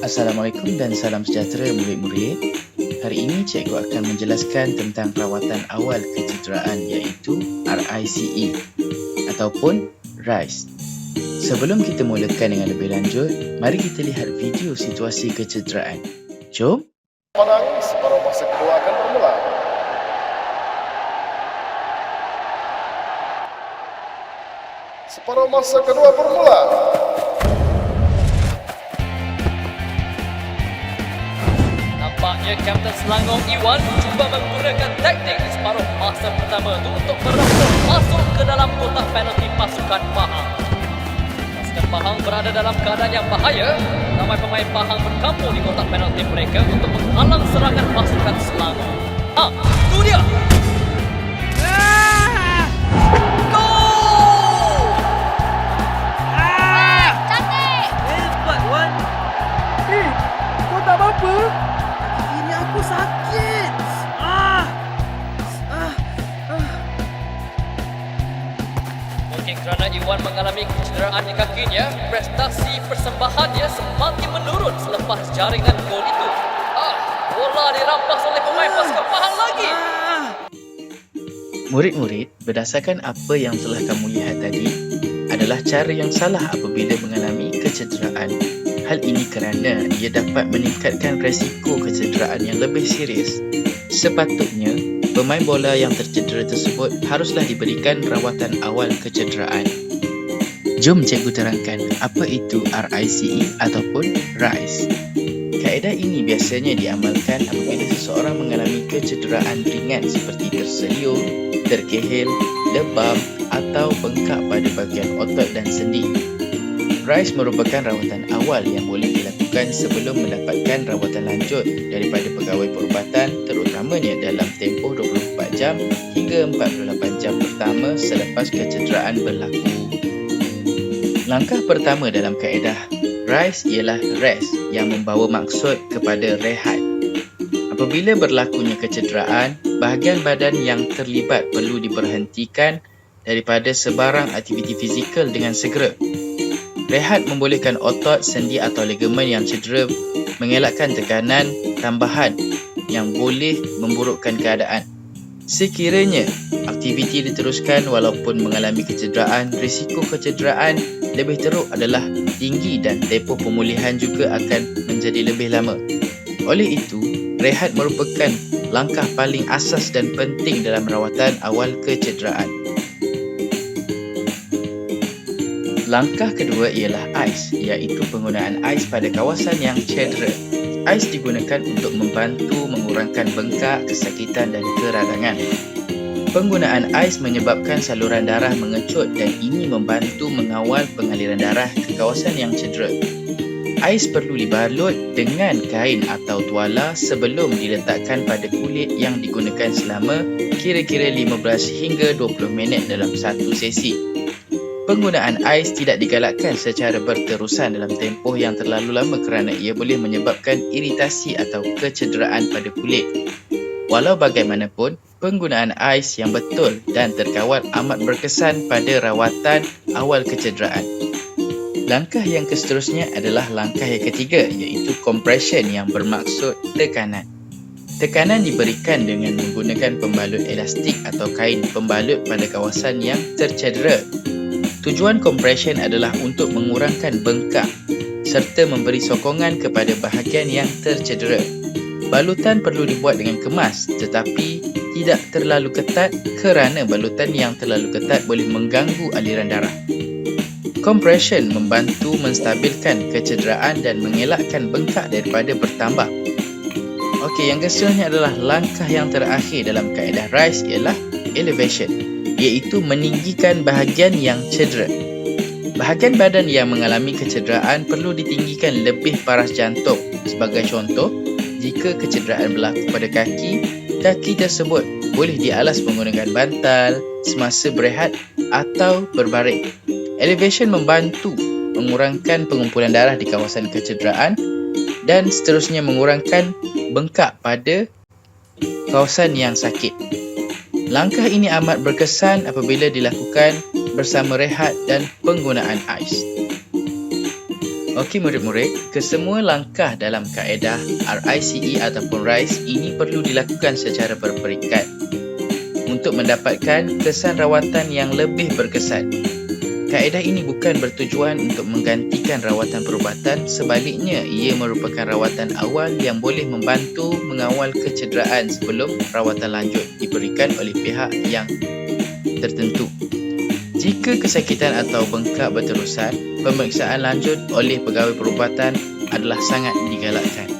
Assalamualaikum dan salam sejahtera murid-murid. Hari ini cikgu akan menjelaskan tentang rawatan awal kecederaan iaitu RICE ataupun RICE. Sebelum kita mulakan dengan lebih lanjut, mari kita lihat video situasi kecederaan. Jom. Separuh masa kedua akan bermula. Separuh masa kedua bermula. Nampaknya Kapten Selangor Iwan cuba menggunakan taktik di separuh masa pertama itu untuk merasuk masuk ke dalam kotak penalti pasukan Pahang. Pasukan Pahang berada dalam keadaan yang bahaya. Ramai pemain Pahang berkampung di kotak penalti mereka untuk menghalang serangan pasukan Selangor. Itu dia! Cantik! Hebat, Wan. Kau tak apa-apa? Kaki kiri aku sakit. Mungkin kerana Iwan mengalami kecederaan di kakinya, prestasi persembahannya semakin menurun selepas jaringan gol itu. Bola dirampas oleh pemain pasukan Pahang lagi. Murid-murid, berdasarkan apa yang telah kamu lihat tadi, adalah cara yang salah apabila mengalami kecederaan. Hal ini kerana ia dapat meningkatkan resiko kecederaan yang lebih serius. Sepatutnya, pemain bola yang tercedera tersebut haruslah diberikan rawatan awal kecederaan. Jom cikgu terangkan apa itu RICE ataupun RICE. Kaedah ini biasanya diamalkan apabila seseorang mengalami kecederaan ringan seperti terseliur, terkehil, lebam atau bengkak pada bahagian otot dan sendi. RICE merupakan rawatan awal yang boleh dilakukan sebelum mendapatkan rawatan lanjut daripada pegawai perubatan, terutamanya dalam tempoh 24 jam hingga 48 jam pertama selepas kecederaan berlaku. Langkah pertama dalam kaedah RICE ialah rest yang membawa maksud kepada rehat. Apabila berlakunya kecederaan, bahagian badan yang terlibat perlu diberhentikan daripada sebarang aktiviti fizikal dengan segera. Rehat membolehkan otot, sendi atau ligamen yang cedera mengelakkan tekanan tambahan yang boleh memburukkan keadaan. Sekiranya aktiviti diteruskan walaupun mengalami kecederaan, risiko kecederaan lebih teruk adalah tinggi dan tempoh pemulihan juga akan menjadi lebih lama. Oleh itu, rehat merupakan langkah paling asas dan penting dalam rawatan awal kecederaan. Langkah kedua ialah ais, iaitu penggunaan ais pada kawasan yang cedera. Ais digunakan untuk membantu mengurangkan bengkak, kesakitan dan keradangan. Penggunaan ais menyebabkan saluran darah mengecut dan ini membantu mengawal pengaliran darah ke kawasan yang cedera. Ais perlu dibalut dengan kain atau tuala sebelum diletakkan pada kulit yang digunakan selama kira-kira 15 hingga 20 minit dalam satu sesi. Penggunaan ais tidak digalakkan secara berterusan dalam tempoh yang terlalu lama kerana ia boleh menyebabkan iritasi atau kecederaan pada kulit. Walau bagaimanapun, penggunaan ais yang betul dan terkawal amat berkesan pada rawatan awal kecederaan. Langkah yang seterusnya adalah langkah yang ketiga iaitu compression yang bermaksud tekanan. Tekanan diberikan dengan menggunakan pembalut elastik atau kain pembalut pada kawasan yang tercedera. Tujuan compression adalah untuk mengurangkan bengkak serta memberi sokongan kepada bahagian yang tercedera. Balutan perlu dibuat dengan kemas tetapi tidak terlalu ketat kerana balutan yang terlalu ketat boleh mengganggu aliran darah. Compression membantu menstabilkan kecederaan dan mengelakkan bengkak daripada bertambah. Okey, yang seterusnya adalah langkah yang terakhir dalam kaedah RICE ialah elevation, iaitu meninggikan bahagian yang cedera. Bahagian badan yang mengalami kecederaan perlu ditinggikan lebih paras jantung. Sebagai contoh, jika kecederaan berlaku pada kaki, kaki tersebut boleh dialas menggunakan bantal semasa berehat atau berbaring. Elevation membantu mengurangkan pengumpulan darah di kawasan kecederaan dan seterusnya mengurangkan bengkak pada kawasan yang sakit. Langkah ini amat berkesan apabila dilakukan bersama rehat dan penggunaan ais. Okey murid-murid, kesemua langkah dalam kaedah RICE ataupun RICE ini perlu dilakukan secara berperingkat untuk mendapatkan kesan rawatan yang lebih berkesan. Kaedah ini bukan bertujuan untuk menggantikan rawatan perubatan, sebaliknya ia merupakan rawatan awal yang boleh membantu mengawal kecederaan sebelum rawatan lanjut diberikan oleh pihak yang tertentu. Jika kesakitan atau bengkak berterusan, pemeriksaan lanjut oleh pegawai perubatan adalah sangat digalakkan.